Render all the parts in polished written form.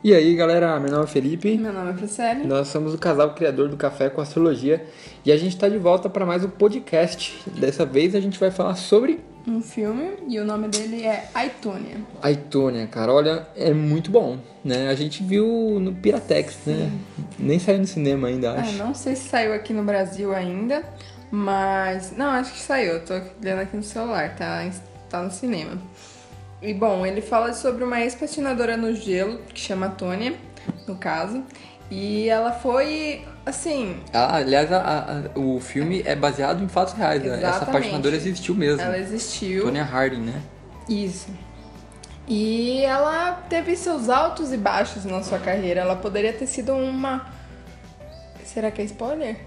E aí galera, meu nome é Felipe, Meu nome é Priscila. nós somos o casal criador do Café com Astrologia e a gente está de volta para mais um podcast. Dessa vez a gente vai falar sobre Um filme e o nome dele é Aitonia. Aitonia, cara. Olha, é muito bom, né? A gente viu no Piratex, né? Nem saiu no cinema ainda, acho. Não sei se saiu aqui no Brasil ainda, mas... Não, acho que saiu. Eu tô olhando aqui no celular, tá no cinema. E bom, ele fala sobre uma ex-patinadora no gelo, que chama Tônia, no caso. E ela foi, assim... Aliás, o filme é baseado em fatos reais, né? Essa patinadora existiu mesmo. Ela existiu. Tonya Harding, né? Isso. E ela teve seus altos e baixos na sua carreira. Ela poderia ter sido uma... Será que é spoiler?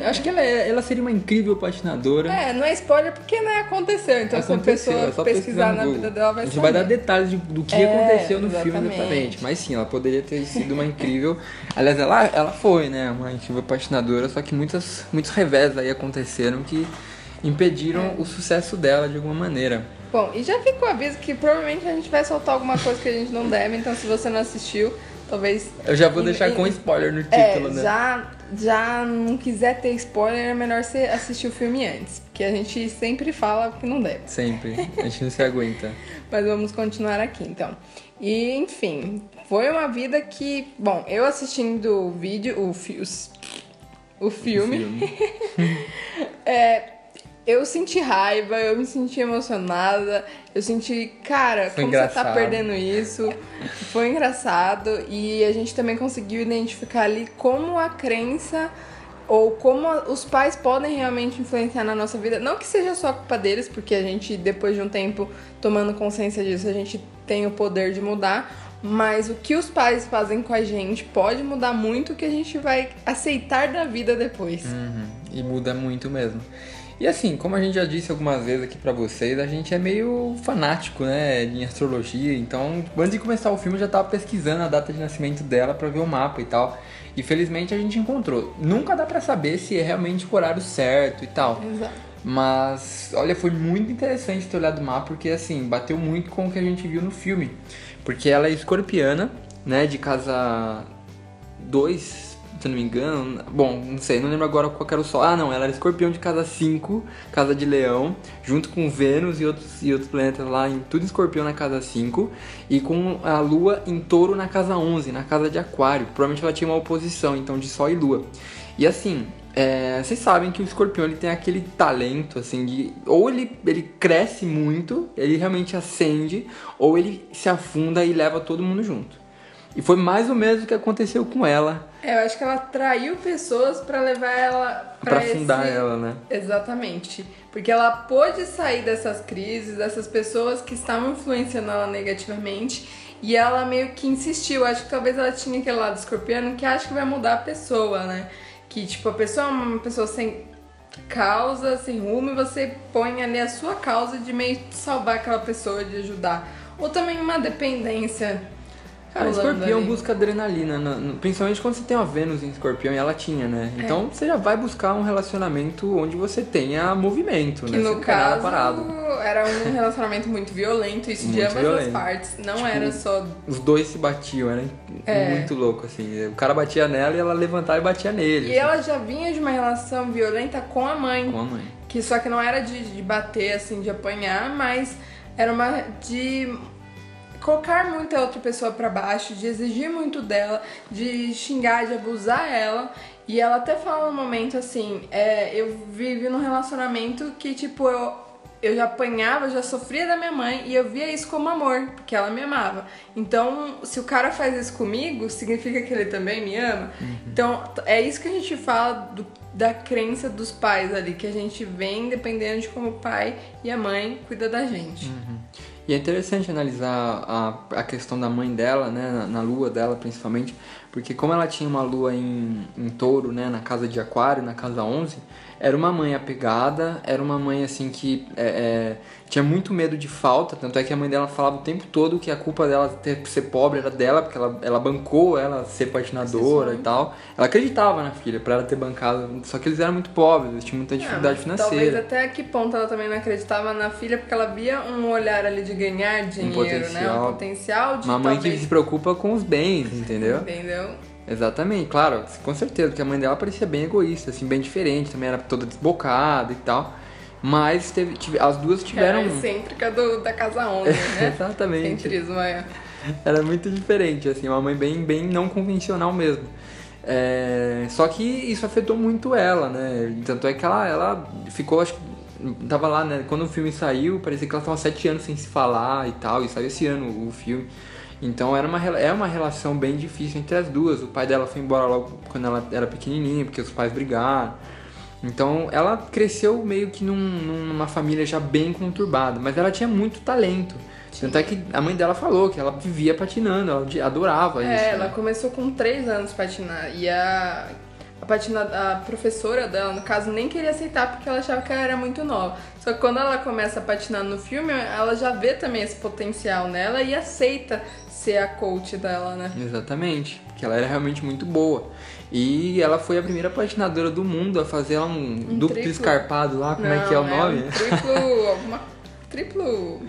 Acho que ela seria uma incrível patinadora. Não é spoiler porque não aconteceu. Então se a pessoa pesquisar na vida dela vai saber. A gente vai dar detalhes do que aconteceu no exatamente. filme exatamente. Mas sim, ela poderia ter sido uma incrível... Aliás, ela foi, né? Uma incrível patinadora. Só que muitos revés aí aconteceram que impediram o sucesso dela de alguma maneira. Bom, e já fica o aviso que provavelmente a gente vai soltar alguma coisa que a gente não deve. Então se você não assistiu, talvez... Eu já vou deixar com spoiler no título, né? Já não quiser ter spoiler, é melhor você assistir o filme antes. Porque a gente sempre fala que não deve. Sempre. A gente não se aguenta. Mas vamos continuar aqui, então. E, enfim, foi uma vida que... Bom, eu assistindo o vídeo, o filme. Eu senti raiva, eu me senti emocionada, eu senti, cara, como você tá perdendo isso? Foi engraçado e a gente também conseguiu identificar ali como a crença ou como os pais podem realmente influenciar na nossa vida. Não que seja só culpa deles, porque a gente, depois de um tempo tomando consciência disso, a gente tem o poder de mudar. Mas o que os pais fazem com a gente pode mudar muito o que a gente vai aceitar da vida depois. E muda muito mesmo. E assim, como a gente já disse algumas vezes aqui pra vocês, a gente é meio fanático, né, em astrologia. Então, antes de começar o filme, eu já tava pesquisando a data de nascimento dela pra ver o mapa e tal. E felizmente a gente encontrou. Nunca dá pra saber se é realmente o horário certo e tal. Exato. Mas, olha, foi muito interessante ter olhado o mapa, porque assim, bateu muito com o que a gente viu no filme. Porque ela é escorpiana, né, de casa 2, se eu não me engano. Bom, não sei, não lembro agora qual era o sol. Não, ela era escorpião de casa 5, casa de leão, junto com Vênus e outros planetas lá, tudo escorpião na casa 5, e com a lua em touro na casa 11, na casa de aquário. Provavelmente ela tinha uma oposição, então, de sol e lua. E assim, vocês sabem que o escorpião ele tem aquele talento, assim, de... Ou ele cresce muito, ele realmente ascende, ou ele se afunda e leva todo mundo junto. E foi mais ou menos o que aconteceu com ela. Eu acho que ela atraiu pessoas pra levar ela pra afundar ela, né? Exatamente. Porque ela pôde sair dessas crises, dessas pessoas que estavam influenciando ela negativamente. E ela meio que insistiu. Acho que talvez ela tinha aquele lado escorpiano que acha que vai mudar a pessoa, né? Que tipo, a pessoa é uma pessoa sem causa, sem rumo, e você põe ali a sua causa de meio salvar aquela pessoa, de ajudar. Ou também uma dependência. Cara, escorpião busca adrenalina, principalmente quando você tem uma Vênus em escorpião, e ela tinha, né? Então você já vai buscar um relacionamento onde você tenha movimento, que né? Que no você caso era um relacionamento muito violento, isso de ambas as partes. Não tipo, era só... Os dois se batiam, era muito louco, assim. O cara batia nela e ela levantava e batia nele. E assim. ela já vinha de uma relação violenta com a mãe. Com a mãe. Que só que não era de bater, assim, de apanhar, mas era uma de... colocar muito a outra pessoa pra baixo, de exigir muito dela, de xingar, de abusar ela. E ela até fala no momento assim, eu vivi num relacionamento que tipo, eu já apanhava, já sofria da minha mãe e eu via isso como amor, porque ela me amava. Então, se o cara faz isso comigo, significa que ele também me ama. Então, é isso que a gente fala da crença dos pais ali, que a gente vem dependendo de como o pai e a mãe cuidam da gente. E é interessante analisar a questão da mãe dela, né, na lua dela principalmente, porque como ela tinha uma lua em touro, né, na casa de aquário, na casa 11, era uma mãe apegada, era uma mãe assim que tinha muito medo de falta, tanto é que a mãe dela falava o tempo todo que a culpa dela ser pobre era dela, porque ela bancou ela ser patinadora e tal. Ela acreditava na filha, pra ela ter bancado, só que eles eram muito pobres, eles tinham muita dificuldade financeira. Talvez até que ponto ela também não acreditava na filha, porque ela via um olhar ali de ganhar dinheiro, né? Um potencial de uma mãe talvez... que se preocupa com os bens, entendeu? Entendeu? Exatamente, claro, com certeza, porque a mãe dela parecia bem egoísta, assim, bem diferente, também era toda desbocada e tal. Mas as duas tiveram... É a excêntrica da Casa 11, né? Exatamente. Centrismo, é. Era muito diferente, assim, uma mãe bem não convencional mesmo. Só que isso afetou muito ela, né? Tanto é que ela ficou, acho que tava lá, né? Quando o filme saiu, parecia que ela tava 7 anos sem se falar e tal, e saiu esse ano o filme. Então é uma relação bem difícil entre as duas. O pai dela foi embora logo quando ela era pequenininha, porque os pais brigaram. Então ela cresceu meio que numa família já bem conturbada, mas ela tinha muito talento. Tanto é que a mãe dela falou que ela vivia patinando, ela adorava isso. Ela começou com 3 anos a patinar. E a professora dela, no caso, nem queria aceitar porque ela achava que ela era muito nova. Só que quando ela começa a patinar no filme, ela já vê também esse potencial nela e aceita ser a coach dela, né? Exatamente, porque ela era realmente muito boa. E ela foi a primeira patinadora do mundo a fazer um duplo escarpado lá, como é que é o nome? Triplo...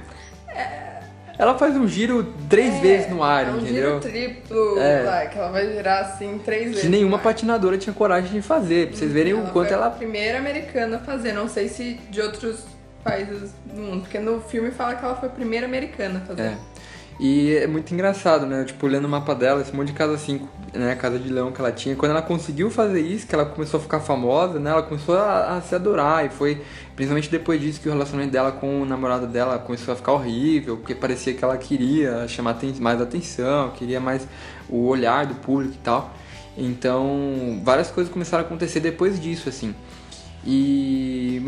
Ela faz um giro 3 vezes no ar, entendeu? Um giro triplo, que ela vai girar assim 3 vezes. Que nenhuma patinadora tinha coragem de fazer, pra vocês verem o quanto ela... Ela foi a primeira americana a fazer, não sei se de outros países do mundo, porque no filme fala que ela foi a primeira americana a fazer. E é muito engraçado, né? Tipo, olhando o mapa dela, esse monte de casa 5, né? Casa de leão que ela tinha. Quando ela conseguiu fazer isso, que ela começou a ficar famosa, né? Ela começou a se adorar. E foi principalmente depois disso que o relacionamento dela com o namorado dela começou a ficar horrível. Porque parecia que ela queria chamar mais atenção, queria mais o olhar do público e tal. Então, várias coisas começaram a acontecer depois disso, assim. E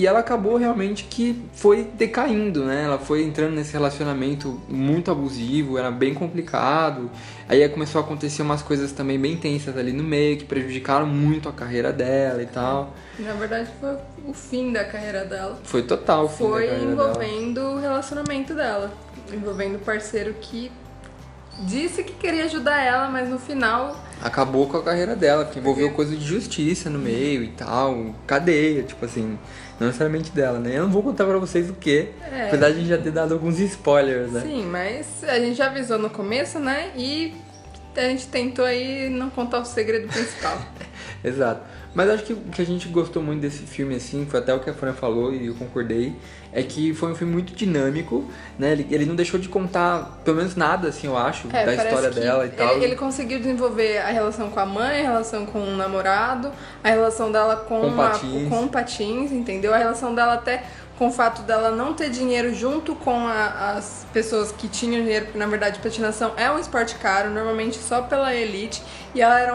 ela acabou realmente que foi decaindo, né? Ela foi entrando nesse relacionamento muito abusivo, era bem complicado. Aí começou a acontecer umas coisas também bem tensas ali no meio, que prejudicaram muito a carreira dela e tal. Na verdade foi o fim da carreira dela. Foi total o fim da carreira dela. Foi envolvendo o relacionamento dela, envolvendo o parceiro que disse que queria ajudar ela, mas no final... Acabou com a carreira dela, porque envolveu coisa de justiça no meio e tal, cadeia, tipo assim, não necessariamente dela, né? Eu não vou contar pra vocês o que, apesar de a gente já ter dado alguns spoilers, né? Sim, mas a gente já avisou no começo, né? E a gente tentou aí não contar o segredo principal. Exato. Mas acho que o que a gente gostou muito desse filme, assim, foi até o que a Fran falou e eu concordei, é que foi um filme muito dinâmico, né? Ele não deixou de contar, pelo menos nada, assim, eu acho, da história dela e tal. Ele conseguiu desenvolver a relação com a mãe, a relação com o namorado, a relação dela com o patins, entendeu? A relação dela até com o fato dela não ter dinheiro junto com as pessoas que tinham dinheiro, porque na verdade patinação é um esporte caro, normalmente só pela elite, e ela era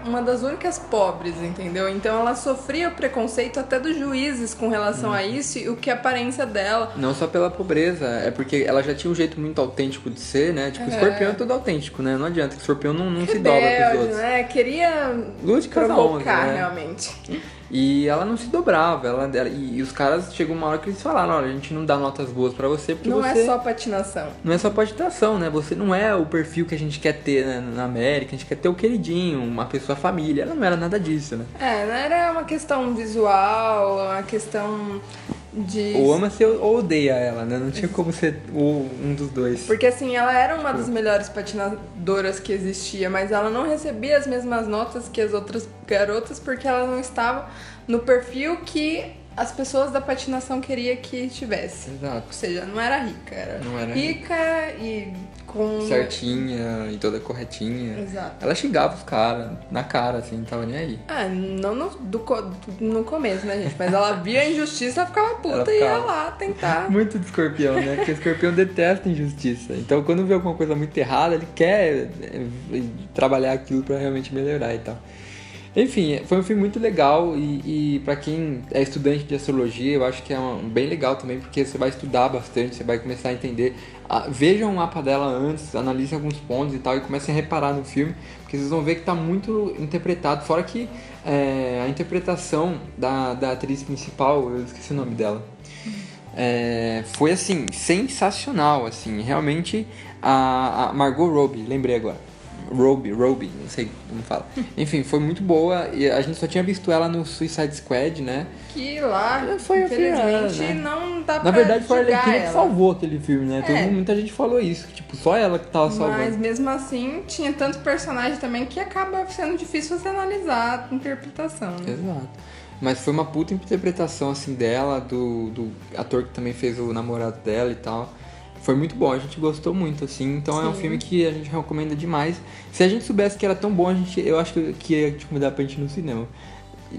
uma das únicas pobres, entendeu? Então ela sofria o preconceito até dos juízes com relação a isso e o que a aparência dela. Não só pela pobreza, é porque ela já tinha um jeito muito autêntico de ser, né? Tipo, o escorpião é todo autêntico, né? Não adianta, o escorpião não se dobra pros outros. Né? Queria provocar, realmente. E ela não se dobrava, e os caras chegou uma hora que eles falaram, olha, a gente não dá notas boas pra você porque não você... é só patinação. Não é só patinação, né? Você não é o perfil que a gente quer ter, né, na América, a gente quer ter o queridinho, uma pessoa família, ela não era nada disso, né? Não era uma questão visual, uma questão de... Ou ama ou odeia ela, né? Não tinha como ser um dos dois. Porque assim, ela era uma das melhores patinadoras que existia, mas ela não recebia as mesmas notas que as outras garotas porque ela não estava no perfil que as pessoas da patinação queriam que tivesse. Exato. Ou seja, não era rica, rica e com... certinha e toda corretinha. Exato. Ela xingava os caras na cara, assim, não tava nem aí. Não no começo, né, gente? Mas ela via a injustiça, ela ficava puta e ia lá tentar. Muito de escorpião, né? Porque o escorpião detesta injustiça. Então, quando vê alguma coisa muito errada, ele quer trabalhar aquilo pra realmente melhorar e tal. Enfim, foi um filme muito legal e para quem é estudante de astrologia, eu acho que é bem legal também, porque você vai estudar bastante, você vai começar a entender. Vejam o mapa dela antes, analisem alguns pontos e tal, e comecem a reparar no filme, porque vocês vão ver que está muito interpretado, fora que a interpretação da atriz principal, eu esqueci o nome dela, foi assim, sensacional, assim, realmente a Margot Robbie, lembrei agora. Robbie, não sei como fala. Enfim, foi muito boa e a gente só tinha visto ela no Suicide Squad, né? Que lá, Foi infelizmente, né? não dá pra Na verdade, foi a julgar Arlequina que ela. salvou aquele filme, né? Muita gente falou isso, que tipo, só ela que tava salvando. Mas mesmo assim, tinha tanto personagem também que acaba sendo difícil você analisar a interpretação, né? Exato. Mas foi uma puta interpretação, assim, dela, do ator que também fez o namorado dela e tal. Foi muito bom, a gente gostou muito, assim. Então é um filme que a gente recomenda demais. Se a gente soubesse que era tão bom, eu acho que ia te convidar pra gente ir no cinema.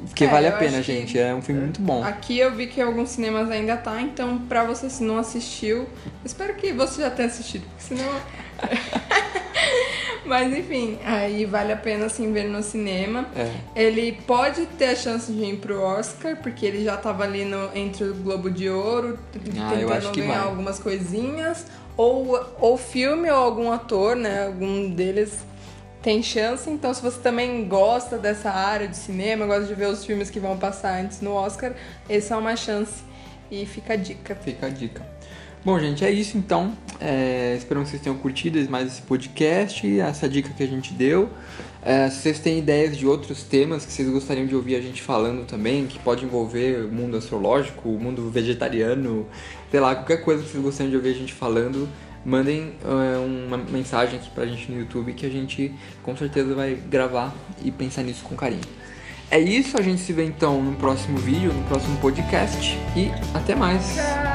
Porque vale a pena, gente. É um filme muito bom. Aqui eu vi que alguns cinemas ainda tá, então pra você se não assistiu, espero que você já tenha assistido, porque senão... Mas enfim, aí vale a pena assim ver no cinema. Ele pode ter a chance de ir pro Oscar, porque ele já tava ali entre o Globo de Ouro, tentando ganhar algumas coisinhas. Ou filme ou algum ator, né? Algum deles tem chance. Então se você também gosta dessa área de cinema, gosta de ver os filmes que vão passar antes no Oscar, essa é uma chance. E fica a dica. Fica a dica. Bom, gente, é isso então. Espero que vocês tenham curtido mais esse podcast, essa dica que a gente deu. Se vocês têm ideias de outros temas que vocês gostariam de ouvir a gente falando também, que pode envolver o mundo astrológico, o mundo vegetariano, sei lá, qualquer coisa que vocês gostariam de ouvir a gente falando, mandem uma mensagem aqui pra gente no YouTube que a gente com certeza vai gravar e pensar nisso com carinho. É isso, a gente se vê então no próximo vídeo, no próximo podcast e até mais! Tchau.